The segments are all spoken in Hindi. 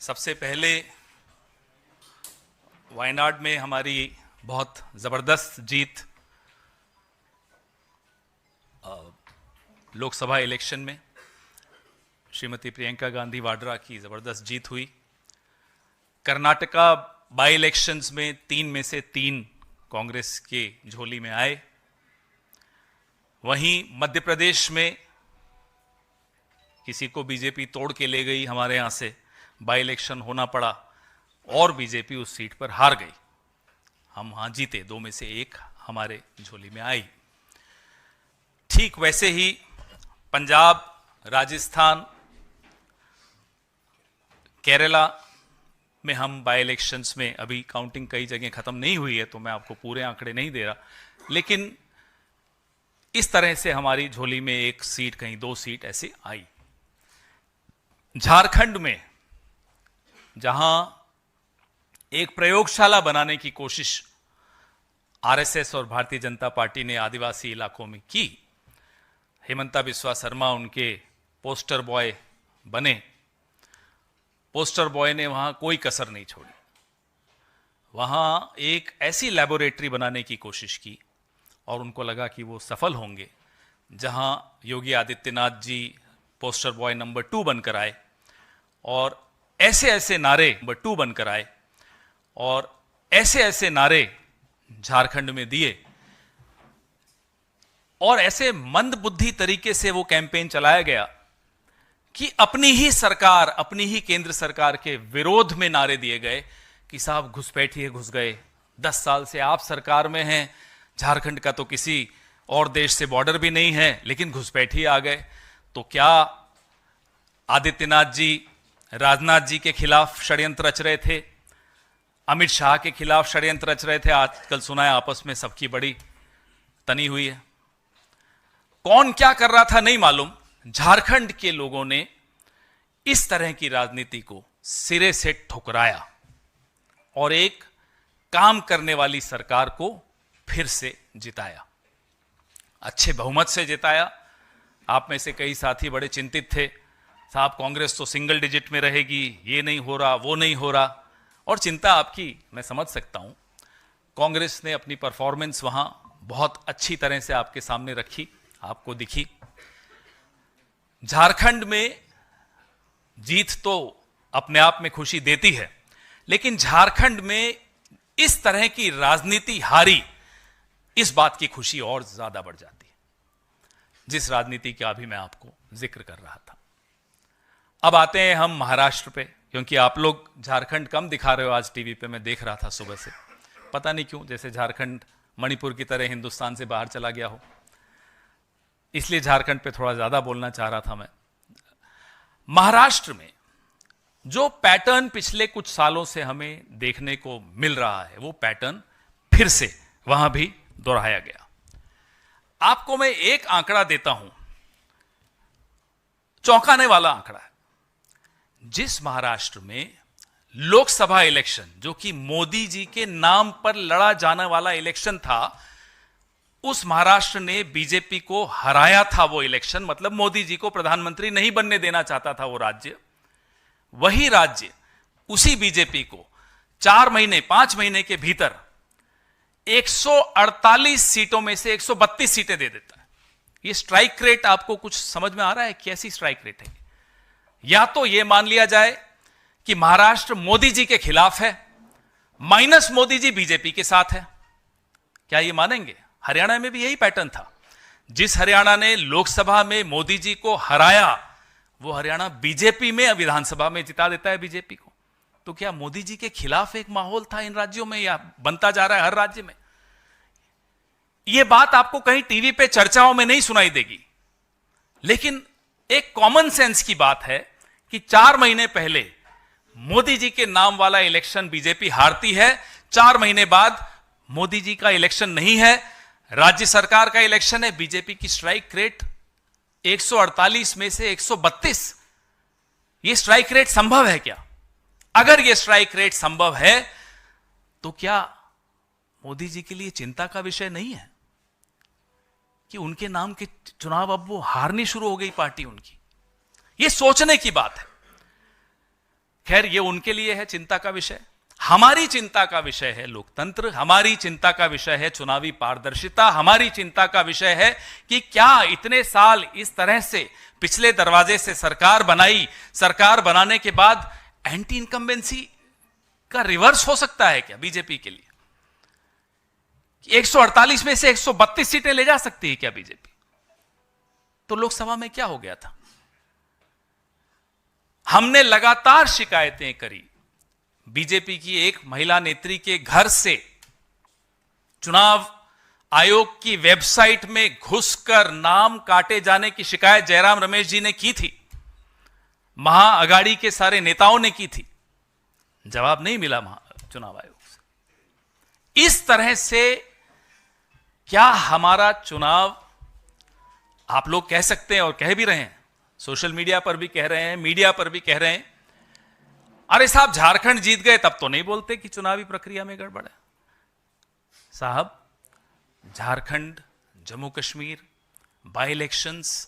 सबसे पहले वायनाड में हमारी बहुत ज़बरदस्त जीत लोकसभा इलेक्शन में श्रीमती प्रियंका गांधी वाड्रा की ज़बरदस्त जीत हुई। कर्नाटका बाई इलेक्शंस में 3 में से 3 कांग्रेस के झोली में आए। वहीं मध्य प्रदेश में किसी को बीजेपी तोड़ के ले गई, हमारे यहाँ से बाई इलेक्शन होना पड़ा और बीजेपी उस सीट पर हार गई। हम वहाँ जीते, 2 में से 1 हमारे झोली में आई। ठीक वैसे ही पंजाब, राजस्थान, केरला में हम बाई इलेक्शंस में, अभी काउंटिंग कई जगह खत्म नहीं हुई है तो मैं आपको पूरे आंकड़े नहीं दे रहा, लेकिन इस तरह से हमारी झोली में 1 सीट, कहीं 2 सीट ऐसी आई। झारखंड में जहां एक प्रयोगशाला बनाने की कोशिश आरएसएस और भारतीय जनता पार्टी ने आदिवासी इलाकों में की, हेमंता बिस्वा शर्मा उनके पोस्टर बॉय बने। पोस्टर बॉय ने वहां कोई कसर नहीं छोड़ी, वहां एक ऐसी लैबोरेटरी बनाने की कोशिश की और उनको लगा कि वो सफल होंगे। जहां Yogi Adityanath ji poster boy number 2 बनकर आए और ऐसे ऐसे नारे नंबर 2 बनकर आए और ऐसे ऐसे नारे झारखंड में दिए और ऐसे मंद बुद्धि तरीके से वो कैंपेन चलाया गया कि अपनी ही सरकार, अपनी ही केंद्र सरकार के विरोध में नारे दिए गए कि साहब घुसपैठिए घुस गए, 10 साल से आप सरकार में हैं, झारखंड का तो किसी और देश से बॉर्डर भी नहीं है, लेकिन घुसपैठिए आ गए। तो क्या आदित्यनाथ जी राजनाथ जी के खिलाफ षड्यंत्र रच रहे थे? अमित शाह के खिलाफ षड्यंत्र रच रहे थे? आजकल सुना है आपस में सबकी बड़ी तनी हुई है। कौन क्या कर रहा था नहीं मालूम। झारखंड के लोगों ने इस तरह की राजनीति को सिरे से ठुकराया और एक काम करने वाली सरकार को फिर से जिताया, अच्छे बहुमत से जिताया। आप में से कई साथी बड़े चिंतित थे, साहब कांग्रेस तो सिंगल डिजिट में रहेगी, ये नहीं हो रहा, वो नहीं हो रहा, और चिंता आपकी मैं समझ सकता हूं। कांग्रेस ने अपनी परफॉर्मेंस वहां बहुत अच्छी तरह से आपके सामने रखी, आपको दिखी। झारखंड में जीत तो अपने आप में खुशी देती है, लेकिन झारखंड में इस तरह की राजनीति हारी, इस बात की खुशी और ज्यादा बढ़ जाती है, जिस राजनीति का भी मैं आपको जिक्र कर रहा था। अब आते हैं हम महाराष्ट्र पे, क्योंकि आप लोग झारखंड कम दिखा रहे हो आज टीवी पे, मैं देख रहा था सुबह से, पता नहीं क्यों, जैसे झारखंड मणिपुर की तरह हिंदुस्तान से बाहर चला गया हो, इसलिए झारखंड पे थोड़ा ज्यादा बोलना चाह रहा था मैं। महाराष्ट्र में जो पैटर्न पिछले कुछ सालों से हमें देखने को मिल रहा है, वो पैटर्न फिर से वहां भी दोहराया गया। आपको मैं एक आंकड़ा देता हूं, चौंकाने वाला आंकड़ा है। जिस महाराष्ट्र में लोकसभा इलेक्शन, जो कि मोदी जी के नाम पर लड़ा जाने वाला इलेक्शन था, उस महाराष्ट्र ने बीजेपी को हराया था। वो इलेक्शन मतलब मोदी जी को प्रधानमंत्री नहीं बनने देना चाहता था वो राज्य। वही राज्य उसी बीजेपी को 4 महीने 5 महीने के भीतर 148 सीटों में से 132 सीटें दे देता है। ये स्ट्राइक रेट आपको कुछ समझ में आ रहा है? कैसी स्ट्राइक रेट है? या तो यह मान लिया जाए कि महाराष्ट्र मोदी जी के खिलाफ है, माइनस मोदी जी बीजेपी के साथ है। क्या यह मानेंगे? हरियाणा में भी यही पैटर्न था। जिस हरियाणा ने लोकसभा में मोदी जी को हराया, वो हरियाणा बीजेपी में विधानसभा में जिता देता है बीजेपी को। तो क्या मोदी जी के खिलाफ एक माहौल था इन राज्यों में, या बनता जा रहा है हर राज्य में? यह बात आपको कहीं टीवी पे चर्चाओं में नहीं सुनाई देगी, लेकिन एक कॉमन सेंस की बात है कि 4 महीने पहले मोदी जी के नाम वाला इलेक्शन बीजेपी हारती है, 4 महीने बाद मोदी जी का इलेक्शन नहीं है, राज्य सरकार का इलेक्शन है, बीजेपी की स्ट्राइक रेट 148 में से 132। यह स्ट्राइक रेट संभव है क्या? अगर यह स्ट्राइक रेट संभव है तो क्या मोदी जी के लिए चिंता का विषय नहीं है कि उनके नाम के चुनाव अब वो हारनी शुरू हो गई पार्टी उनकी? ये सोचने की बात है खैर ये उनके लिए है चिंता का विषय। हमारी चिंता का विषय है लोकतंत्र, हमारी चिंता का विषय है चुनावी पारदर्शिता, हमारी चिंता का विषय है कि क्या इतने साल इस तरह से पिछले दरवाजे से सरकार बनाई, सरकार बनाने के बाद एंटी इनकम्बेंसी का रिवर्स हो सकता है क्या बीजेपी के लिए? 148 में से 132 सीटें ले जा सकती है क्या बीजेपी? तो लोकसभा में क्या हो गया था? हमने लगातार शिकायतें करी। बीजेपी की एक महिला नेत्री के घर से चुनाव आयोग की वेबसाइट में घुसकर नाम काटे जाने की शिकायत जयराम रमेश जी ने की थी, महाअघाड़ी के सारे नेताओं ने की थी। जवाब नहीं मिला चुनाव आयोग से। इस तरह से क्या हमारा चुनाव, आप लोग कह सकते हैं और कह भी रहे हैं, सोशल मीडिया पर भी कह रहे हैं, मीडिया पर भी कह रहे हैं, अरे साहब झारखंड जीत गए तब तो नहीं बोलते कि चुनावी प्रक्रिया में गड़बड़ है। साहब झारखंड, जम्मू कश्मीर, बाई इलेक्शंस,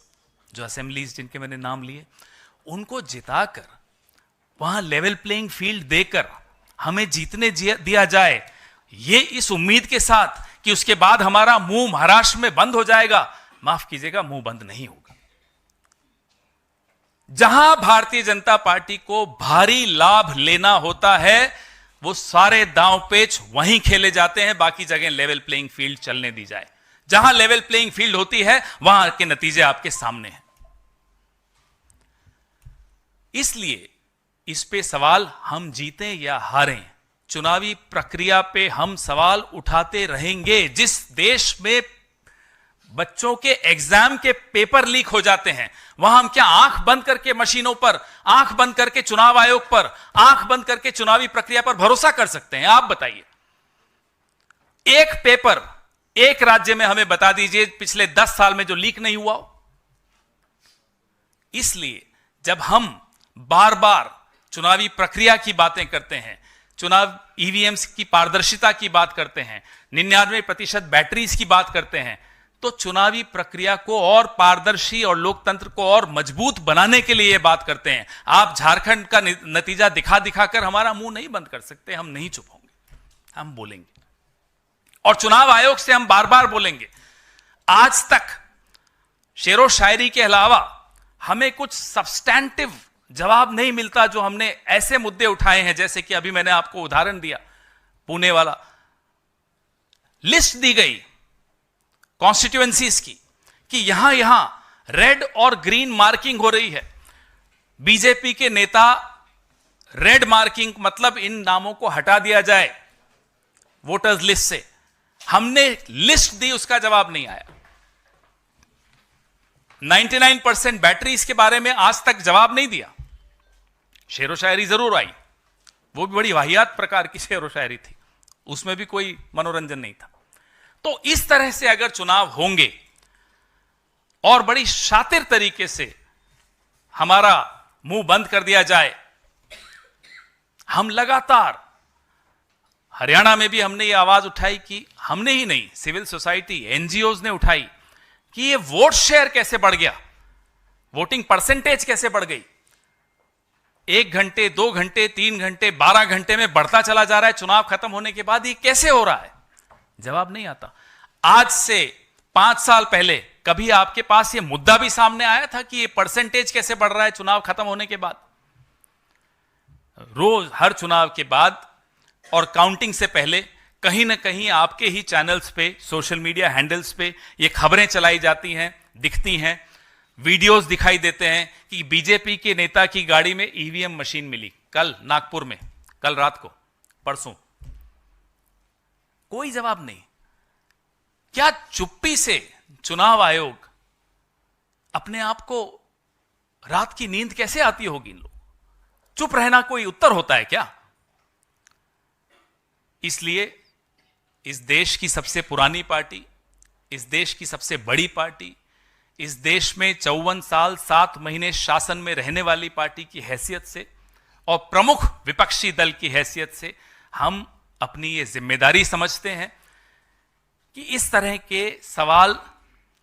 जो असेंबलीज जिनके मैंने नाम लिए, उनको जिताकर वहां लेवल प्लेइंग फील्ड देकर हमें जीतने दिया जाए, ये इस उम्मीद के साथ कि उसके बाद हमारा मुंह महाराष्ट्र में बंद हो जाएगा, माफ कीजिएगा, मुंह बंद नहीं होगा। जहां भारतीय जनता पार्टी को भारी लाभ लेना होता है वो सारे दांव पेच वहीं खेले जाते हैं, बाकी जगह लेवल प्लेइंग फील्ड चलने दी जाए। जहां लेवल प्लेइंग फील्ड होती है वहां के नतीजे आपके सामने हैं। इसलिए इस पे सवाल हम जीतें या हारें, चुनावी प्रक्रिया पे हम सवाल उठाते रहेंगे। जिस देश में बच्चों के एग्जाम के पेपर लीक हो जाते हैं, वहां हम क्या आंख बंद करके मशीनों पर, आंख बंद करके चुनाव आयोग पर, आंख बंद करके चुनावी प्रक्रिया पर भरोसा कर सकते हैं? आप बताइए, एक पेपर एक राज्य में हमें बता दीजिए पिछले 10 साल में जो लीक नहीं हुआ हो। इसलिए जब हम बार बार चुनावी प्रक्रिया की बातें करते हैं, चुनाव ईवीएम्स की पारदर्शिता की बात करते हैं, 99% बैटरीज की बात करते हैं, तो चुनावी प्रक्रिया को और पारदर्शी और लोकतंत्र को और मजबूत बनाने के लिए यह बात करते हैं। आप झारखंड का नतीजा दिखा दिखाकर हमारा मुंह नहीं बंद कर सकते। हम नहीं चुप होंगे, हम बोलेंगे, और चुनाव आयोग से हम बार बार बोलेंगे। आज तक शेरो शायरी के अलावा हमें कुछ सब्सटैंटिव जवाब नहीं मिलता, जो हमने ऐसे मुद्दे उठाए हैं, जैसे कि अभी मैंने आपको उदाहरण दिया पुणे वाला, लिस्ट दी गई कॉन्स्टिट्यूएंसीज की कि यहां यहां रेड और ग्रीन मार्किंग हो रही है। बीजेपी के नेता रेड मार्किंग मतलब इन नामों को हटा दिया जाए वोटर्स लिस्ट से। हमने लिस्ट दी, उसका जवाब नहीं आया। 99% बैटरीज के बारे में आज तक जवाब नहीं दिया। शेरो शायरी जरूर आई, वो भी बड़ी वाहियात प्रकार की शेरो शायरी थी, उसमें भी कोई मनोरंजन नहीं था। तो इस तरह से अगर चुनाव होंगे और बड़ी शातिर तरीके से हमारा मुंह बंद कर दिया जाए, हम लगातार, हरियाणा में भी हमने ये आवाज उठाई कि हमने ही नहीं, सिविल सोसाइटी, एनजीओज ने उठाई कि ये वोट शेयर कैसे बढ़ गया, वोटिंग परसेंटेज कैसे बढ़ गई, 1 घंटे 2 घंटे 3 घंटे 12 घंटे में बढ़ता चला जा रहा है। चुनाव खत्म होने के बाद ये कैसे हो रहा है? जवाब नहीं आता। आज से 5 साल पहले कभी आपके पास ये मुद्दा भी सामने आया था कि ये परसेंटेज कैसे बढ़ रहा है चुनाव खत्म होने के बाद? रोज हर चुनाव के बाद और काउंटिंग से पहले कहीं ना कहीं आपके ही चैनल्स पे, सोशल मीडिया हैंडल्स पे ये खबरें चलाई जाती हैं, दिखती हैं, वीडियोस दिखाई देते हैं कि बीजेपी के नेता की गाड़ी में ईवीएम मशीन मिली कल नागपुर में, कल रात को, परसों। कोई जवाब नहीं। क्या चुप्पी से चुनाव आयोग अपने आप को, रात की नींद कैसे आती होगी इन लोग? चुप रहना कोई उत्तर होता है क्या? इसलिए इस देश की सबसे पुरानी पार्टी, इस देश की सबसे बड़ी पार्टी, इस देश में 54 साल 7 महीने शासन में रहने वाली पार्टी की हैसियत से और प्रमुख विपक्षी दल की हैसियत से हम अपनी ये जिम्मेदारी समझते हैं कि इस तरह के सवाल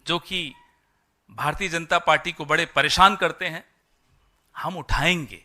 जो कि भारतीय जनता पार्टी को बड़े परेशान करते हैं, हम उठाएंगे।